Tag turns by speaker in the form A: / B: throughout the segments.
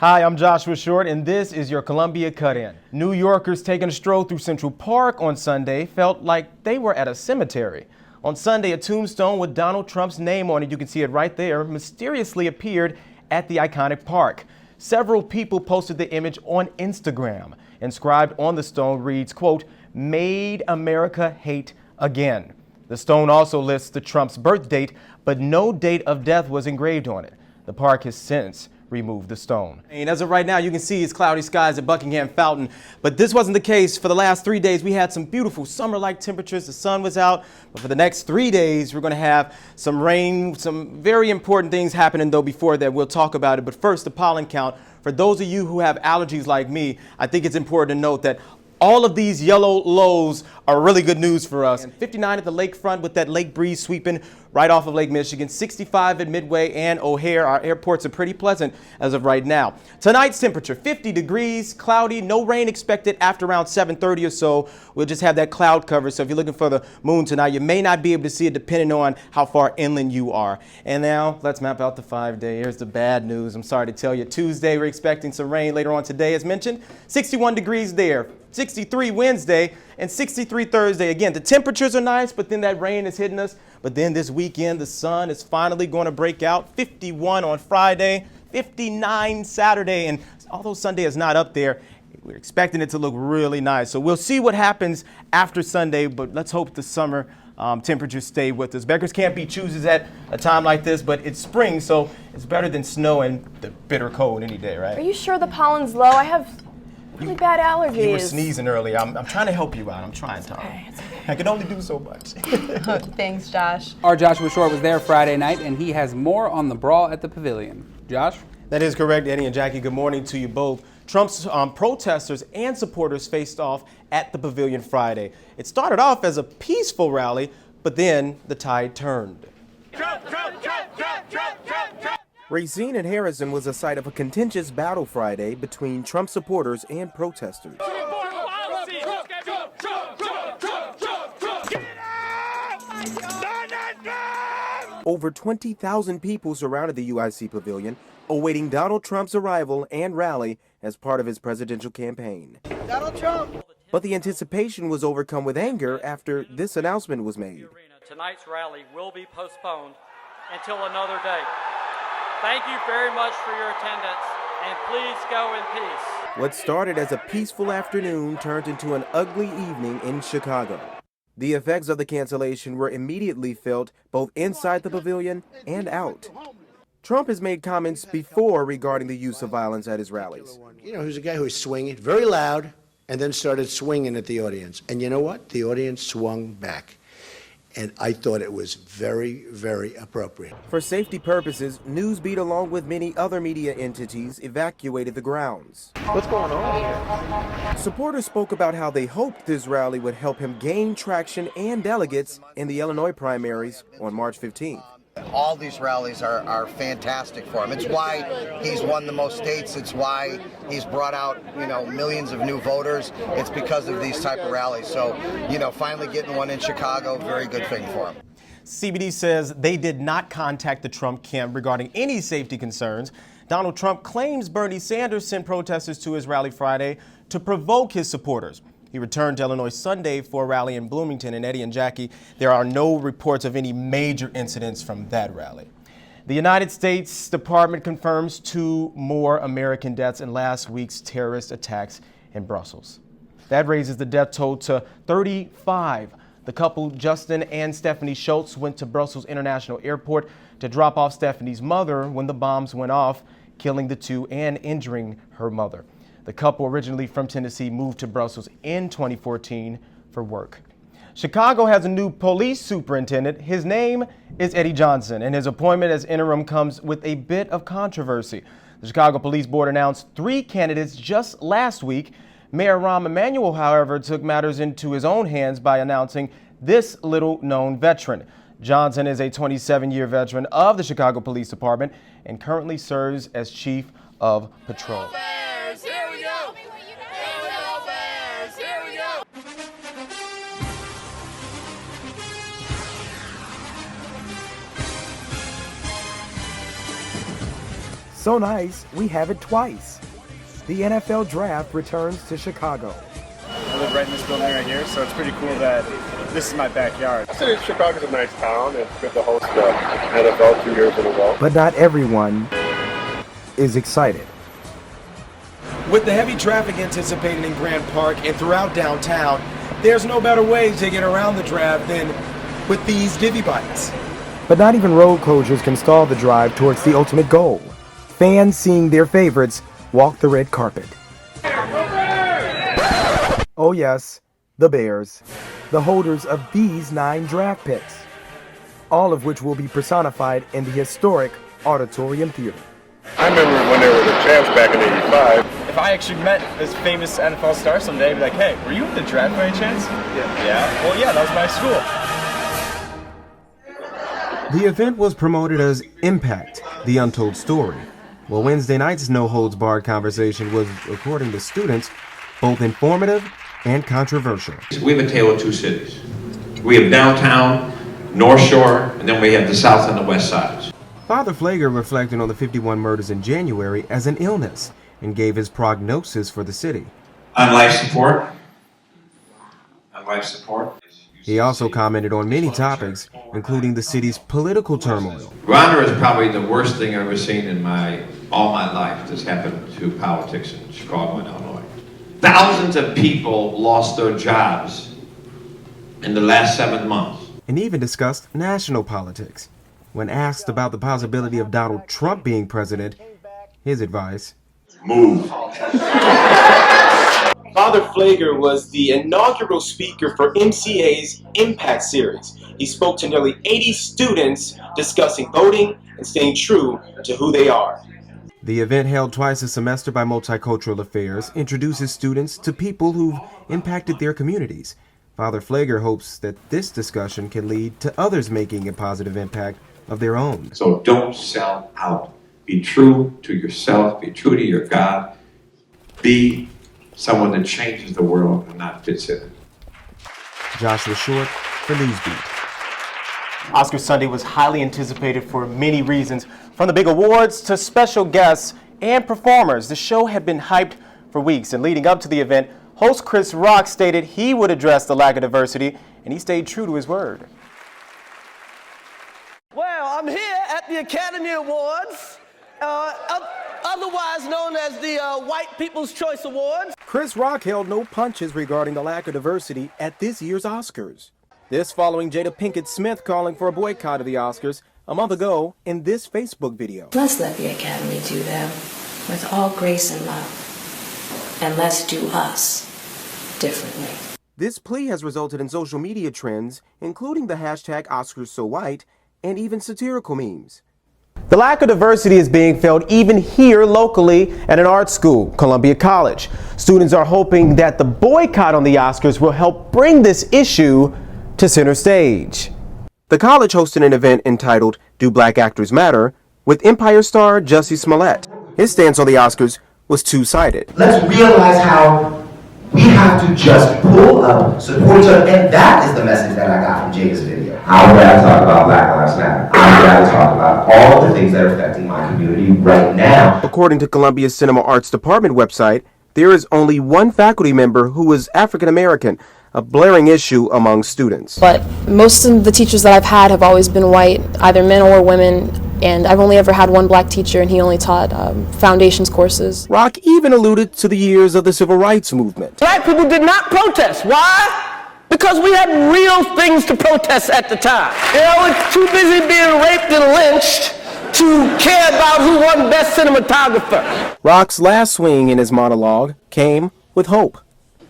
A: Hi, I'm Joshua Short, and this is your Columbia Cut-In. New Yorkers taking a stroll through Central Park on Sunday felt like they were at a cemetery. On Sunday, a tombstone with Donald Trump's name on it, you can see it right there, mysteriously appeared at the iconic park. Several people posted the image on Instagram. Inscribed on the stone reads, quote, "Made America Hate Again." The stone also lists the Trump's birth date, but no date of death was engraved on it. The park has since removed the stone. And as of right now, you can see it's cloudy skies at Buckingham Fountain, but this wasn't the case. For the last 3 days, we had some beautiful summer-like temperatures. The sun was out, but for the next 3 days, we're going to have some rain, some very important things happening, though, before that. We'll talk about it. But first, the pollen count. For those of you who have allergies like me, I think it's important to note that all of these yellow lows are really good news for us. And 59 at the lakefront with that lake breeze sweeping right off of Lake Michigan. 65 at Midway and O'Hare. Our airports are pretty pleasant as of right now. Tonight's temperature, 50 degrees, cloudy, no rain expected after around 7:30 or so. We'll just have that cloud cover. So if you're looking for the moon tonight, you may not be able to see it depending on how far inland you are. And now let's map out the 5-day. Here's the bad news. I'm sorry to tell you. Tuesday, we're expecting some rain later on today, as mentioned. 61 degrees there. 63 Wednesday and 63 Thursday. Again, the temperatures are nice, but then that rain is hitting us. But then this weekend, the sun is finally going to break out. 51 on Friday, 59 Saturday, and although Sunday is not up there, we're expecting it to look really nice. So we'll see what happens after Sunday, but let's hope the summer temperatures stay with us. Beggars can't be choosers at a time like this, but it's spring, so it's better than snow and the bitter cold any day, right?
B: Are you sure the pollen's low? I have really bad allergies.
A: You were sneezing earlier. I'm trying to help you out. I'm trying, Tom.
B: Okay, it's okay.
A: I can only do so much.
B: Thanks, Josh.
C: Our Joshua Short was there Friday night, and he has more on the brawl at the pavilion. Josh?
A: That is correct, Eddie and Jackie. Good morning to you both. Trump's protesters and supporters faced off at the pavilion Friday. It started off as a peaceful rally, but then the tide turned. Trump, Trump, Trump, Trump, Trump, Trump, Trump. Racine and Harrison was the site of a contentious battle Friday between Trump supporters and protesters. Over 20,000 people surrounded the UIC pavilion, awaiting Donald Trump's arrival and rally as part of his presidential campaign. Donald Trump! But the anticipation was overcome with anger after this announcement was made.
D: Tonight's rally will be postponed until another day. Thank you very much for your attendance, and please go in peace.
A: What started as a peaceful afternoon turned into an ugly evening in Chicago. The effects of the cancellation were immediately felt both inside the pavilion and out. Trump has made comments before regarding the use of violence at his rallies.
E: You know, he's a guy who was swinging very loud and then started swinging at the audience. And you know what? The audience swung back. And I thought it was very, very appropriate.
A: For safety purposes, Newsbeat, along with many other media entities, evacuated the grounds. What's going on? Supporters spoke about how they hoped this rally would help him gain traction and delegates in the Illinois primaries on March 15th.
F: All these rallies are fantastic for him. It's why he's won the most states. It's why he's brought out, millions of new voters. It's because of these type of rallies. So, finally getting one in Chicago, very good thing for him.
A: CBD says they did not contact the Trump camp regarding any safety concerns. Donald Trump claims Bernie Sanders sent protesters to his rally Friday to provoke his supporters. He returned to Illinois Sunday for a rally in Bloomington. And Eddie and Jackie, there are no reports of any major incidents from that rally. The United States Department confirms 2 more American deaths in last week's terrorist attacks in Brussels. That raises the death toll to 35. The couple, Justin and Stephanie Schultz, went to Brussels International Airport to drop off Stephanie's mother when the bombs went off, killing the two and injuring her mother. The couple, originally from Tennessee, moved to Brussels in 2014 for work. Chicago has a new police superintendent. His name is Eddie Johnson, and his appointment as interim comes with a bit of controversy. The Chicago Police Board announced 3 candidates just last week. Mayor Rahm Emanuel, however, took matters into his own hands by announcing this little-known veteran. Johnson is a 27-year veteran of the Chicago Police Department and currently serves as chief of patrol. So nice, we have it twice.
G: The NFL Draft returns to Chicago.
H: I live right in this building right here, so it's pretty cool that this is my backyard.
I: Chicago's a nice town. It's good to host the NFL 2 years in a row.
G: But not everyone is excited.
A: With the heavy traffic anticipated in Grant Park and throughout downtown, there's no better way to get around the draft than with these divvy bikes.
G: But not even road closures can stall the drive towards the ultimate goal. Fans seeing their favorites walk the red carpet. Oh yes, the Bears, the holders of these 9 draft picks, all of which will be personified in the historic Auditorium Theater.
I: I remember when they were the champs back in '85.
H: If I actually met this famous NFL star someday, I'd be like, hey, were you in the draft by any chance? Yeah? Well, yeah, that was my school.
A: The event was promoted as Impact, the Untold Story. Well, Wednesday night's no-holds-barred conversation was, according to students, both informative and controversial.
J: We have a tale of two cities. We have downtown, North Shore, and then we have the south and the west sides.
A: Father Pfleger reflected on the 51 murders in January as an illness and gave his prognosis for the city.
J: On life support. On life support.
A: He also commented on many topics, including the city's political turmoil.
J: Rwanda is probably the worst thing I've ever seen in all my life that's happened to politics in Chicago and Illinois. Thousands of people lost their jobs in the last 7 months.
A: And even discussed national politics. When asked about the possibility of Donald Trump being president, his advice:
J: move.
K: Father Pfleger was the inaugural speaker for MCA's Impact Series. He spoke to nearly 80 students discussing voting and staying true to who they are.
A: The event, held twice a semester by Multicultural Affairs, introduces students to people who've impacted their communities. Father Pfleger hopes that this discussion can lead to others making a positive impact of their own.
J: So don't sell out. Be true to yourself. Be true to your God. Be someone that changes the world and not fits in it.
A: Joshua Short for Newsbeat.
L: Oscar Sunday was highly anticipated for many reasons. From the big awards to special guests and performers, the show had been hyped for weeks. And leading up to the event, host Chris Rock stated he would address the lack of diversity, and he stayed true to his word.
M: Well, I'm here at the Academy Awards, otherwise known as the White People's Choice Awards.
A: Chris Rock held no punches regarding the lack of diversity at this year's Oscars. This following Jada Pinkett Smith calling for a boycott of the Oscars a month ago in this Facebook video.
N: Let's let the Academy do them with all grace and love, and let's do us differently.
A: This plea has resulted in social media trends, including the hashtag #OscarsSoWhite and even satirical memes.
L: The lack of diversity is being felt even here locally at an art school, Columbia College. Students are hoping that the boycott on the Oscars will help bring this issue to center stage.
A: The college hosted an event entitled Do Black Actors Matter with Empire star Jussie Smollett. His stance on the Oscars was two-sided.
O: Let's realize how we have to just pull up, support each other, and that is the message that I got from Jada's video. I would rather talk about Black Lives Matter. I would rather talk about all the things that are affecting my community right now.
A: According to Columbia's Cinema Arts Department website, there is only one faculty member who is African American, a blaring issue among students.
B: But most of the teachers that I've had have always been white, either men or women, and I've only ever had one black teacher, and he only taught foundations courses.
A: Rock even alluded to the years of the civil rights movement.
M: Black people did not protest. Why? Because we had real things to protest at the time. You know, we're too busy being raped and lynched to care about who won Best Cinematographer.
A: Rock's last swing in his monologue came with hope.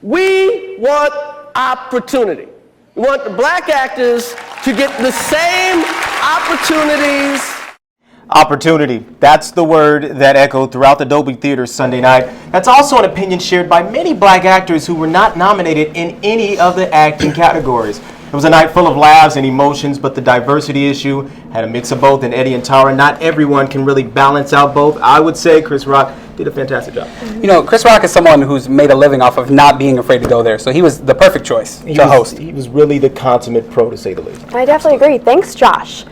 M: We want opportunity. We want the black actors to get the same opportunities.
L: Opportunity. That's the word that echoed throughout the Dolby Theater Sunday night. That's also an opinion shared by many black actors who were not nominated in any of the acting categories. It was a night full of laughs and emotions, but the diversity issue had a mix of both. And Eddie and Tara, not everyone can really balance out both. I would say Chris Rock did a fantastic job.
C: You know, Chris Rock is someone who's made a living off of not being afraid to go there, so he was the perfect choice to host.
L: He was really the consummate pro, to say the least.
B: I definitely agree. Thanks, Josh.